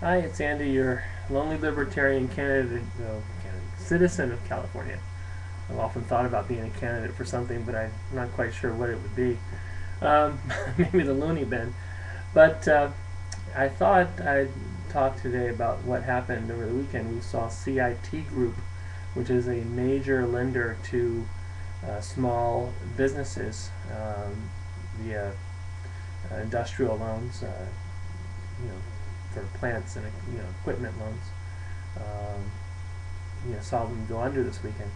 Hi, it's Andy, your lonely libertarian citizen of California. I've often thought about being a candidate for something, but I'm not quite sure what it would be. Um, Maybe the loony bin. But I thought I'd talk today about what happened over the weekend. We saw CIT Group, which is a major lender to small businesses via industrial loans, you know, for plants and equipment loans. Saw them go under this weekend,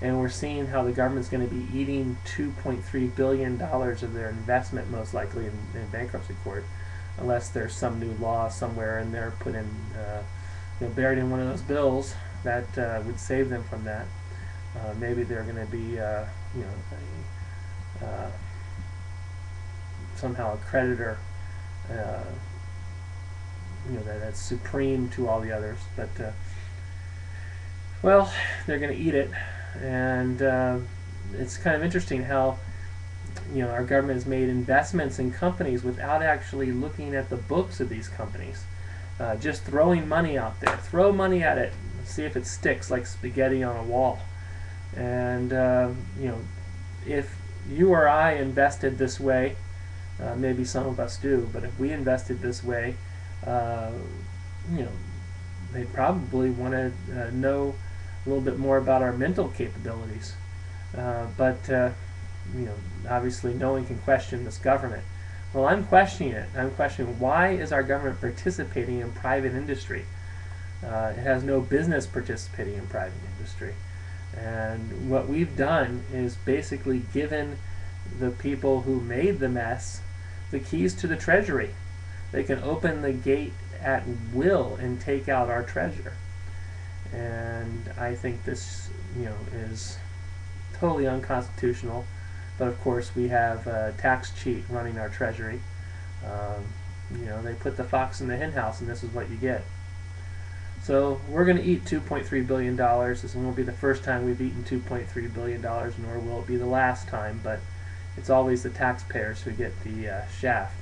and we're seeing how the government's going to be eating $2.3 billion of their investment, most likely in bankruptcy court, unless there's some new law somewhere in there put in, buried in one of those bills that would save them from that. Maybe they're going to be, somehow a creditor, that's supreme to all the others. But well, they're going to eat it, and it's kind of interesting how our government has made investments in companies without actually looking at the books of these companies. Just throwing money out there, throw money at it, see if it sticks like spaghetti on a wall. And if you or I invested this way, maybe some of us do, but if we invested this way, they probably want to know a little bit more about our mental capabilities. But obviously no one can question this government. Well, I'm questioning it. I'm questioning, why is our government participating in private industry? It has no business participating in private industry. And what we've done is basically given the people who made the mess the keys to the treasury. They can open the gate at will and take out our treasure. And I think this, is totally unconstitutional. But of course, we have a tax cheat running our treasury. They put the fox in the hen house, and this is what you get. So we're going to eat $2.3 billion. This won't be the first time we've eaten $2.3 billion, nor will it be the last time, but it's always the taxpayers who get the shaft.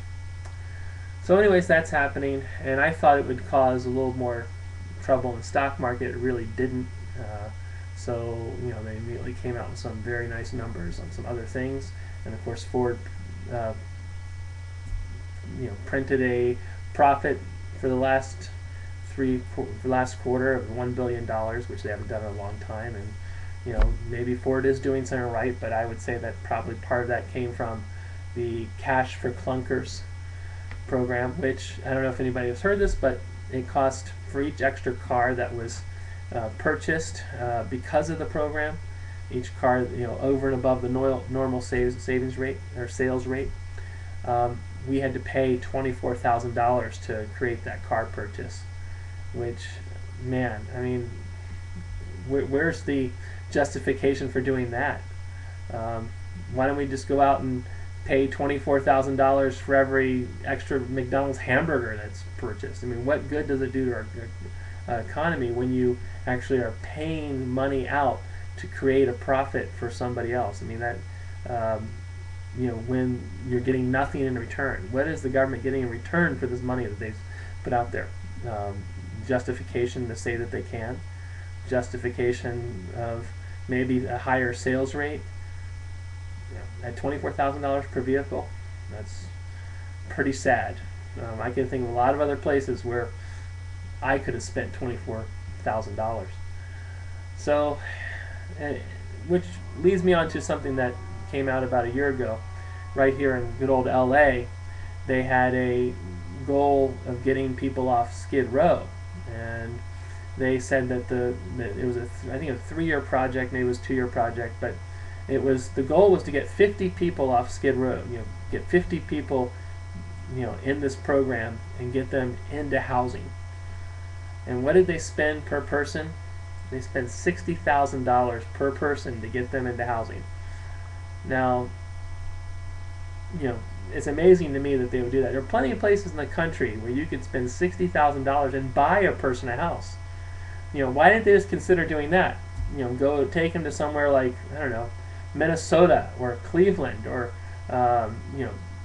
So anyways, that's happening, and I thought it would cause a little more trouble in the stock market. It really didn't. So they immediately came out with some very nice numbers on some other things, and of course Ford printed a profit for the last quarter of $1 billion, which they haven't done in a long time. And maybe Ford is doing something right, but I would say that probably part of that came from the Cash for Clunkers program, which I don't know if anybody has heard this, but it cost for each extra car that was purchased because of the program, each car over and above the normal savings rate or sales rate, we had to pay $24,000 to create that car purchase. Which, man, I mean, where's the justification for doing that? Why don't we just go out and pay $24,000 for every extra McDonald's hamburger that's purchased? I mean, what good does it do to our economy when you actually are paying money out to create a profit for somebody else? I mean, that when you're getting nothing in return. What is the government getting in return for this money that they've put out there? Justification to say that they can. Justification of maybe a higher sales rate. At $24,000 per vehicle, that's pretty sad. I can think of a lot of other places where I could have spent $24,000. So, which leads me on to something that came out about a year ago. Right here in good old LA, they had a goal of getting people off Skid Row, and they said that it was I think a 3-year project, maybe it was a 2-year project, but the goal was to get 50 people off Skid Row. Get 50 people, in this program and get them into housing. And what did they spend per person? They spent $60,000 per person to get them into housing. Now, it's amazing to me that they would do that. There are plenty of places in the country where you could spend $60,000 and buy a person a house. Why didn't they just consider doing that? Go take them to somewhere like, I don't know, Minnesota or Cleveland or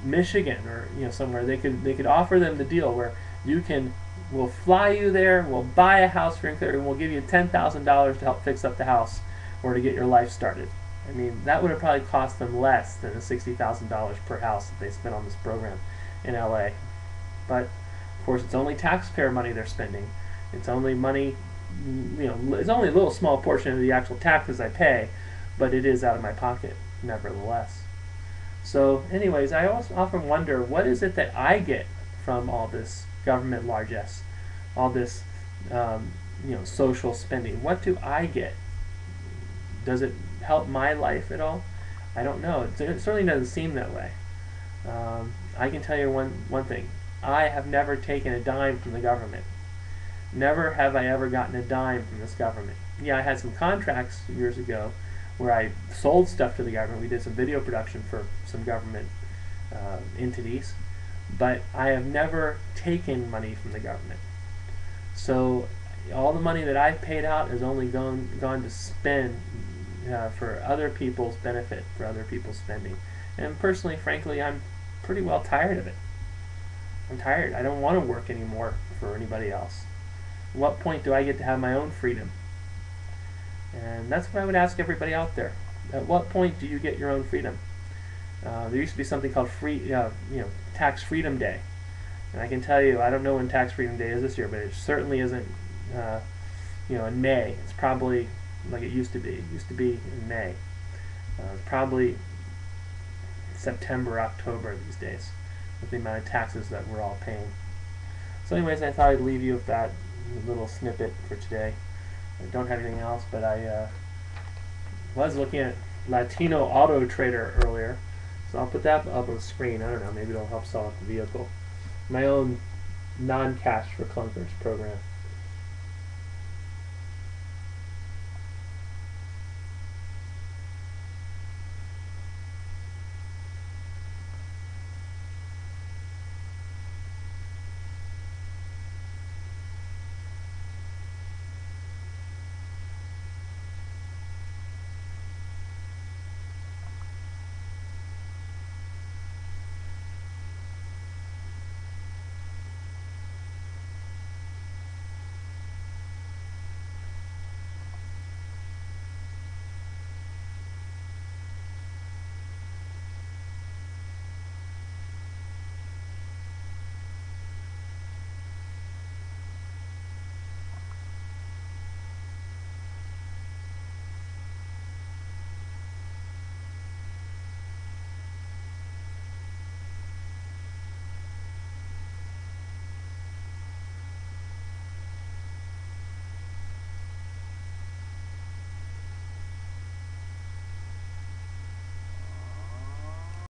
Michigan or somewhere. They could offer them the deal where you can We'll fly you there, we'll buy a house for you, and we'll give you $10,000 to help fix up the house or to get your life started. I mean, that would have probably cost them less than the $60,000 per house that they spent on this program in LA. But, of course, it's only taxpayer money they're spending. It's only money, it's only a little small portion of the actual taxes I pay, but it is out of my pocket, nevertheless. So, anyways, I also often wonder, what is it that I get from all this government largesse, all this, social spending? What do I get? Does it help my life at all? I don't know. It certainly doesn't seem that way. I can tell you one thing. I have never taken a dime from the government. Never have I ever gotten a dime from this government. Yeah, I had some contracts years ago where I sold stuff to the government. We did some video production for some government entities, but I have never taken money from the government. So all the money that I've paid out has only gone to spend for other people's benefit, for other people's spending. And personally, frankly, I'm pretty well tired of it. I'm tired. I don't want to work anymore for anybody else. At what point do I get to have my own freedom? And that's what I would ask everybody out there. At what point do you get your own freedom? There used to be something called Tax Freedom Day. And I can tell you, I don't know when Tax Freedom Day is this year, but it certainly isn't, in May. It's probably like it used to be. It used to be in May. It's probably September, October these days, with the amount of taxes that we're all paying. So anyways, I thought I'd leave you with that little snippet for today. I don't have anything else, but I was looking at Latino Auto Trader earlier, so I'll put that up on the screen. I don't know, maybe it'll help sell up the vehicle. My own non-cash for Clunkers program.